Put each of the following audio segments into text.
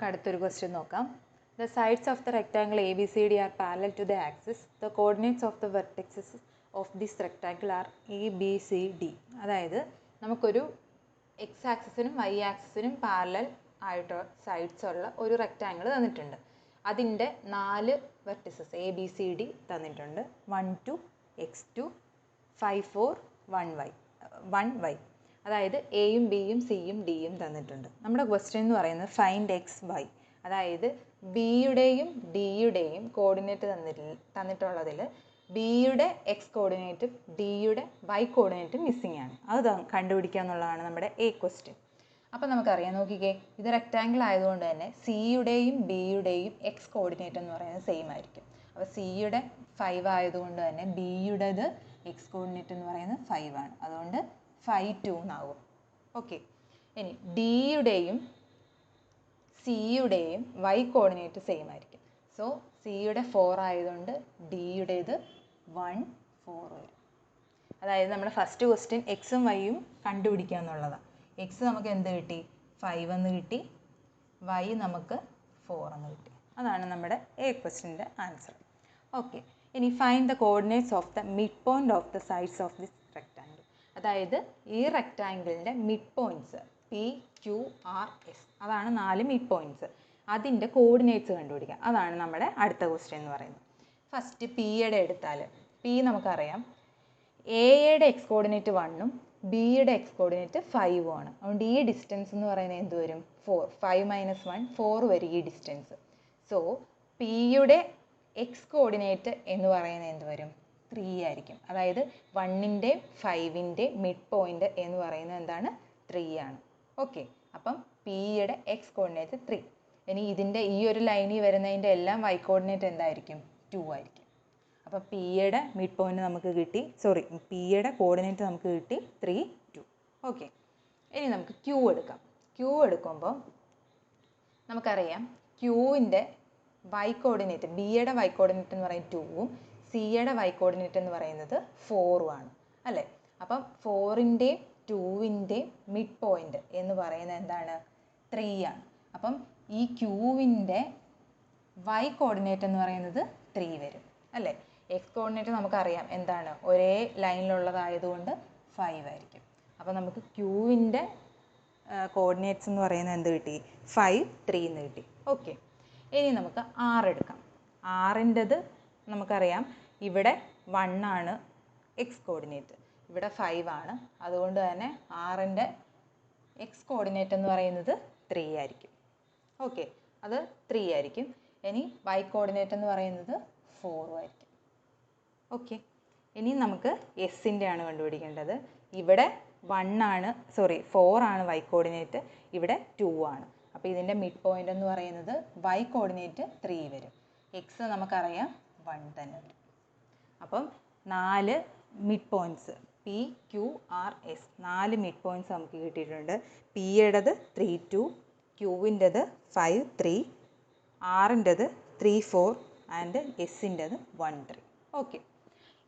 അടുത്തൊരു ക്വസ്റ്റ്യൻ നോക്കാം. The sides of the rectangle ABCD are parallel to the axis. The coordinates of the vertices of this rectangle are A, B, C, D. അതായത് നമുക്കൊരു X ആക്സിസിനും Y ആക്സിസിനും parallel ആയിട്ട് sides ഉള്ള ഒരു rectangle തന്നിട്ടുണ്ട്. അതിൻ്റെ 4 vertices A B C D തന്നിട്ടുണ്ട്. 1 2 x2 5 4 1 y. അതായത് എയും ബിയും സിയും ഡിയും തന്നിട്ടുണ്ട്. നമ്മുടെ ക്വസ്റ്റ്യൻ എന്ന് പറയുന്നത് ഫൈൻഡ് എക്സ് വൈ. അതായത് ബിയുടെയും ഡിയുടെയും കോർഡിനേറ്റ് തന്നിട്ടുള്ളതിൽ ബിയുടെ എക്സ് കോർഡിനേറ്റും ഡിയുടെ വൈ കോർഡിനേറ്റും മിസ്സിംഗ് ആണ്. അത് കണ്ടുപിടിക്കുക എന്നുള്ളതാണ് നമ്മുടെ എ ക്വസ്റ്റ്യൻ. അപ്പോൾ നമുക്കറിയാം, നോക്കിക്കേ, ഇത് റെക്റ്റാങ്കിൾ ആയതുകൊണ്ട് തന്നെ സിയുടെയും ബിയുടെയും എക്സ് കോർഡിനേറ്റ് എന്ന് പറയുന്നത് സെയിം ആയിരിക്കും. അപ്പോൾ സിയുടെ 5 ആയതുകൊണ്ട് തന്നെ ബിയുടേത് എക്സ് കോർഡിനേറ്റ് എന്ന് പറയുന്നത് 5 ആണ്. അതുകൊണ്ട് 5 2 എന്നാകും. ഓക്കെ, ഇനി ഡിയുടെയും സിയുടെയും വൈ കോർഡിനേറ്റ് സെയിം ആയിരിക്കും. സോ സിയുടെ 4 ആയതുകൊണ്ട് ഡിയുടേത് 1 4 വരും. അതായത് നമ്മുടെ ഫസ്റ്റ് ക്വസ്റ്റ്യൻ എക്സും വൈയും കണ്ടുപിടിക്കുക എന്നുള്ളതാണ്. എക്സ് നമുക്ക് എന്ത് കിട്ടി? 5 എന്ന് കിട്ടി. വൈ നമുക്ക് 4 എന്ന് കിട്ടി. അതാണ് നമ്മുടെ എ ക്വസ്റ്റ്യൻ്റെ ആൻസർ. ഓക്കെ, ഇനി find the coordinates of the mid point of the sides of this rectangle. അതായത് ഈ റെക്റ്റാങ്കിളിൻ്റെ mid points P Q R S, അതാണ് 4 മിഡ് പോയിൻറ്റ്സ്. അതിൻ്റെ കോർഡിനേറ്റ്സ് കണ്ടുപിടിക്കാം. അതാണ് നമ്മുടെ അടുത്ത ക്വസ്റ്റ്യൻ എന്ന് പറയുന്നത്. ഫസ്റ്റ് പിയുടെ എടുത്താൽ പി നമുക്കറിയാം എയുടെ എക്സ് കോർഡിനേറ്റ് 1ഉം ബിയുടെ എക്സ് കോർഡിനേറ്റ് 5ഉം ആണ്. അതുകൊണ്ട് ഈ ഡിസ്റ്റൻസ് എന്ന് പറയുന്നത് എന്ത് വരും? 4. 5 - 1 4 വരും ഈ ഡിസ്റ്റൻസ്. സോ പിയുടെ എക്സ് കോർഡിനേറ്റ് എന്ന് പറയുന്നത് എന്ത് വരും? 3 ആയിരിക്കും. അതായത് 1ൻ്റെയും 5ൻ്റെയും മിഡ് പോയിൻ്റ് എന്ന് പറയുന്നത് എന്താണ്? 3 ആണ്. ഓക്കെ, അപ്പം പിയുടെ എക്സ് കോർഡിനേറ്റ് 3. ഇനി ഇതിൻ്റെ ഈ ഒരു ലൈനിൽ വരുന്നതിൻ്റെ എല്ലാം വൈ കോർഡിനേറ്റ് എന്തായിരിക്കും? 2 ആയിരിക്കും. അപ്പോൾ പിയുടെ മിഡ് പോയിൻ്റ് നമുക്ക് കിട്ടി, പിയുടെ കോർഡിനേറ്റ് നമുക്ക് കിട്ടി 3 2. ഓക്കെ, ഇനി നമുക്ക് ക്യൂ എടുക്കാം. ക്യൂ എടുക്കുമ്പോൾ നമുക്കറിയാം ക്യൂവിൻ്റെ വൈ കോർഡിനേറ്റ്, ബിയുടെ വൈ കോർഡിനേറ്റ് എന്ന് പറയുന്നത് 2ഉം സിയുടെ വൈ കോർഡിനേറ്റ് എന്ന് പറയുന്നത് 4ഉം ആണ് അല്ലേ? അപ്പം 4ൻ്റെയും 2ൻ്റെയും മിഡ് പോയിൻ്റ് എന്ന് പറയുന്നത് എന്താണ്? 3 ആണ്. അപ്പം ഈ ക്യൂവിൻ്റെ വൈ കോർഡിനേറ്റ് എന്ന് പറയുന്നത് 3 വരും അല്ലേ? എക്സ് കോർഡിനേറ്റ് നമുക്കറിയാം എന്താണ്? ഒരേ ലൈനിലുള്ളതായതുകൊണ്ട് 5 ആയിരിക്കും. അപ്പോൾ നമുക്ക് ക്യൂവിൻ്റെ കോർഡിനേറ്റ്സ് എന്ന് പറയുന്നത് എന്ത് കിട്ടി? 5 3 എന്ന് കിട്ടി. ഓക്കെ, ഇനി നമുക്ക് ആർ എടുക്കാം. ആറിൻ്റെത് നമുക്കറിയാം ഇവിടെ 1 ആണ് എക്സ് കോർഡിനേറ്റ്, ഇവിടെ 5 ആണ്. അതുകൊണ്ട് തന്നെ ആറിൻ്റെ എക്സ് കോർഡിനേറ്റ് എന്ന് പറയുന്നത് 3 ആയിരിക്കും. ഓക്കെ, അത് 3 ആയിരിക്കും. ഇനി വൈ കോർഡിനേറ്റ് എന്ന് പറയുന്നത് 4 ആയിരിക്കും. ഓക്കെ, ഇനി നമുക്ക് എസിൻ്റെ ആണ് കണ്ടുപിടിക്കേണ്ടത്. ഇവിടെ 4 ആണ് വൈ കോർഡിനേറ്റ്, ഇവിടെ 2 ആണ്. അപ്പോൾ ഇതിൻ്റെ മിഡ് പോയിൻ്റ് എന്ന് പറയുന്നത് വൈ കോർഡിനേറ്റ് 3 വരും. എക്സ് നമുക്കറിയാം 1 തന്നെ വരും. അപ്പം 4 mid points P Q R S, 4 mid points നമുക്ക് കിട്ടിയിട്ടുണ്ട്. പിയുടേത് 3 2, ക്യൂവിൻ്റെത് 5 3, ആറിൻ്റെത് 3 4 ആൻഡ് എസിൻ്റെത് 1 3. ഓക്കെ,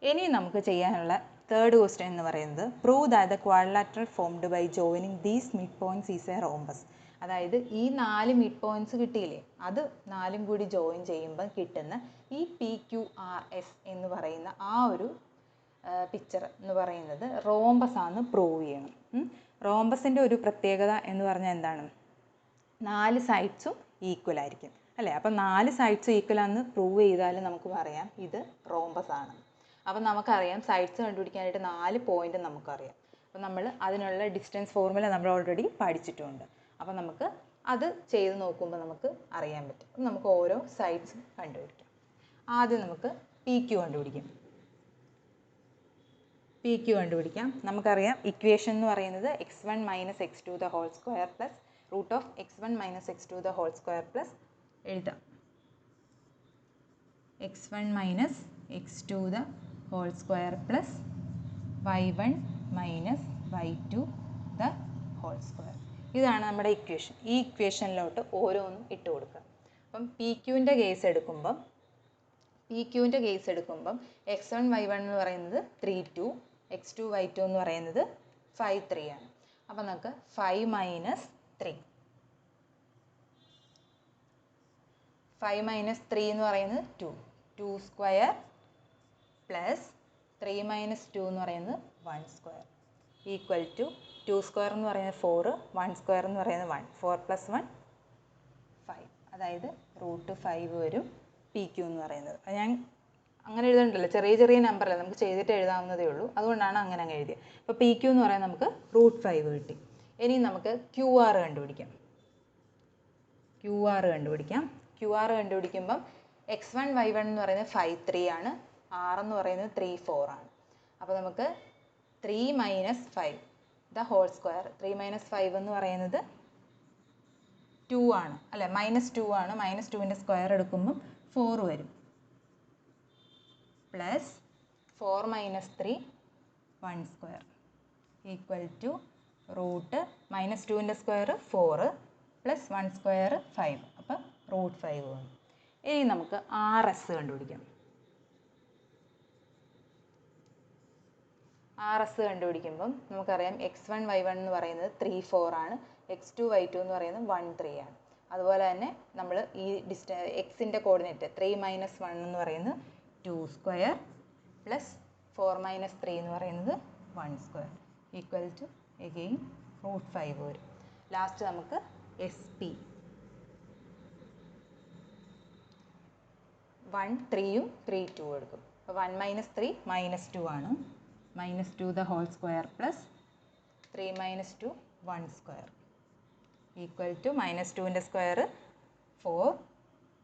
ഇനി നമുക്ക് ചെയ്യാനുള്ള തേർഡ് ക്വസ്റ്റ്യൻ എന്ന് പറയുന്നത് prove that the quadrilateral formed by joining these mid points is a rhombus. അതായത് ഈ 4 മിഡ് പോയിൻറ്റ്സ് കിട്ടിയില്ലേ, അത് 4ഉം കൂടി ജോയിൻ ചെയ്യുമ്പോൾ കിട്ടുന്ന ഈ പി ക്യു ആർ എസ് എന്ന് പറയുന്ന ആ ഒരു പിക്ചർ എന്ന് പറയുന്നത് റോംബസ് ആണെന്ന് പ്രൂവ് ചെയ്യണം. റോംബസിൻ്റെ ഒരു പ്രത്യേകത എന്ന് പറഞ്ഞാൽ എന്താണ്? 4 സൈഡ്സും ഈക്വൽ ആയിരിക്കും അല്ലേ? അപ്പം 4 സൈഡ്സും ഈക്വൽ ആണെന്ന് പ്രൂവ് ചെയ്താൽ നമുക്ക് പറയാം ഇത് റോംബസ് ആണ്. അപ്പം നമുക്കറിയാം സൈഡ്സ് കണ്ടുപിടിക്കാനായിട്ട് 4 പോയിൻ്റ് നമുക്കറിയാം. അപ്പം നമ്മൾ അതിനുള്ള ഡിസ്റ്റൻസ് ഫോർമുല നമ്മൾ ഓൾറെഡി പഠിച്ചിട്ടുണ്ട്. അപ്പം നമുക്ക് അത് ചെയ്ത് നോക്കുമ്പോൾ നമുക്ക് അറിയാൻ പറ്റും. അപ്പം നമുക്ക് ഓരോ സൈഡ്സും കണ്ടുപിടിക്കാം. ആദ്യം നമുക്ക് പി ക്യു കണ്ടുപിടിക്കാം. പി ക്യു കണ്ടുപിടിക്കാം. നമുക്കറിയാം ഇക്വേഷൻ എന്ന് പറയുന്നത് x1 - x2 the whole square plus root of x1 - x2 the whole square plus എഴുതാം x1 - x2 the whole square plus y1 - y2 the whole square. ഇതാണ് നമ്മുടെ ഇക്വേഷൻ. ഈ ഇക്വേഷനിലോട്ട് ഓരോന്നും ഇട്ട് കൊടുക്കുക. അപ്പം പി ക്യൂവിൻ്റെ കേസ് എടുക്കുമ്പം x1 y1 എന്ന് പറയുന്നത് 3 2, x2 y2 എന്ന് പറയുന്നത് 5 3 ആണ്. അപ്പം നമുക്ക് 5 - 3 5 മൈനസ് 3 എന്ന് പറയുന്നത് 2. 2 സ്ക്വയർ പ്ലസ് 3 മൈനസ് 2 എന്ന് പറയുന്നത് 1 സ്ക്വയർ ഈക്വൽ ടു 2 സ്ക്വയർ എന്ന് പറയുന്നത് 4, 1 സ്ക്വയർ എന്ന് പറയുന്നത് 1. 4 പ്ലസ് 1 5. അതായത് √5 വരും പി ക്യു എന്ന് പറയുന്നത്. അത് ഞാൻ അങ്ങനെ എഴുതണ്ടല്ലോ, ചെറിയ ചെറിയ നമ്പറല്ല, നമുക്ക് ചെയ്തിട്ട് എഴുതാവുന്നതേ ഉള്ളൂ, അതുകൊണ്ടാണ് അങ്ങനെ അങ്ങ് എഴുതിയത്. അപ്പോൾ പി ക്യു എന്ന് പറയുന്നത് നമുക്ക് √5 കിട്ടി. ഇനി നമുക്ക് ക്യു ആർ കണ്ടുപിടിക്കാം. ക്യു ആർ കണ്ടുപിടിക്കുമ്പം x1 y1 എന്ന് പറയുന്നത് 5 3 ആണ്, r എന്ന് പറയുന്നത് 3 4 ആണ്. അപ്പോൾ നമുക്ക് 3 minus 5 the whole square, 3 minus 5 എന്ന് പറയുന്നത് 2 ആണ്, അല്ല -2 ആണ്. -2ൻ്റെ സ്ക്വയർ എടുക്കുമ്പം 4 വരും. Plus 4 minus 3 1 square equal to √-2ൻ്റെ സ്ക്വയർ 4 പ്ലസ് 1 സ്ക്വയർ 5. അപ്പം √5 വന്നു. ഇനി നമുക്ക് ആർ എസ് കണ്ടുപിടിക്കാം. ആർ എസ് കണ്ടുപിടിക്കുമ്പം നമുക്കറിയാം x1 y1 എന്ന് പറയുന്നത് 3 4 ആണ്, x2 y2 എന്ന് പറയുന്നത് 1 3 ആണ്. അതുപോലെ തന്നെ നമ്മൾ ഈ എക്സിൻ്റെ കോർഡിനേറ്റ് 3 മൈനസ് 1 എന്ന് പറയുന്നത് 2 സ്ക്വയർ പ്ലസ് 4 മൈനസ് 3 എന്ന് പറയുന്നത് 1 സ്ക്വയർ ഈക്വൽ ടു എഗെയിൻ √5 വരും. ലാസ്റ്റ് നമുക്ക് എസ് പി 1 3യും 3 2 എടുക്കും. അപ്പോൾ 1 മൈനസ് 3 -2 ആണ്, -2 the whole square plus 3 minus 2 1 square equal to -2ൻ്റെ സ്ക്വയർ 4,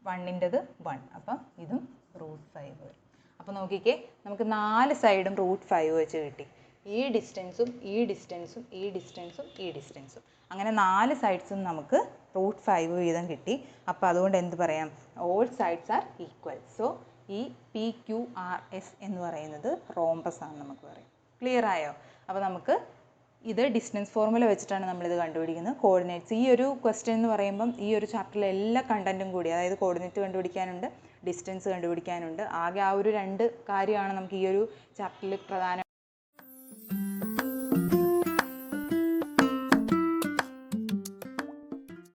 1ൻ്റെത് 1. അപ്പം ഇതും √5 വരും. അപ്പോൾ നോക്കിക്കേ, നമുക്ക് 4 സൈഡും √5 വെച്ച് കിട്ടി. ഈ ഡിസ്റ്റൻസും ഈ ഡിസ്റ്റൻസും ഈ ഡിസ്റ്റൻസും ഈ ഡിസ്റ്റൻസും അങ്ങനെ 4 സൈഡ്സും നമുക്ക് √5 വീതം കിട്ടി. അപ്പോൾ അതുകൊണ്ട് എന്ത് പറയാം, all sides are equal. So ഈ പി ക്യു ആർ എസ് എന്ന് പറയുന്നത് റോംബസ് ആണെന്ന് നമുക്ക് പറയാം. ക്ലിയർ ആയോ? അപ്പോൾ നമുക്ക് ഇത് ഡിസ്റ്റൻസ് ഫോർമുല വെച്ചിട്ടാണ് നമ്മളിത് കണ്ടുപിടിക്കുന്നത്. കോർഡിനേറ്റ്സ് ഈ ഒരു ക്വസ്റ്റ്യൻ എന്ന് പറയുമ്പം ഈ ഒരു ചാപ്റ്ററിലെ എല്ലാ കണ്ടൻറ്റും കൂടി, അതായത് കോർഡിനേറ്റ് കണ്ടുപിടിക്കാനുണ്ട്, ഡിസ്റ്റൻസ് കണ്ടുപിടിക്കാനുണ്ട്. ആകെ ആ ഒരു 2 കാര്യമാണ് നമുക്ക് ഈ ഒരു ചാപ്റ്ററിൽ പ്രധാനം.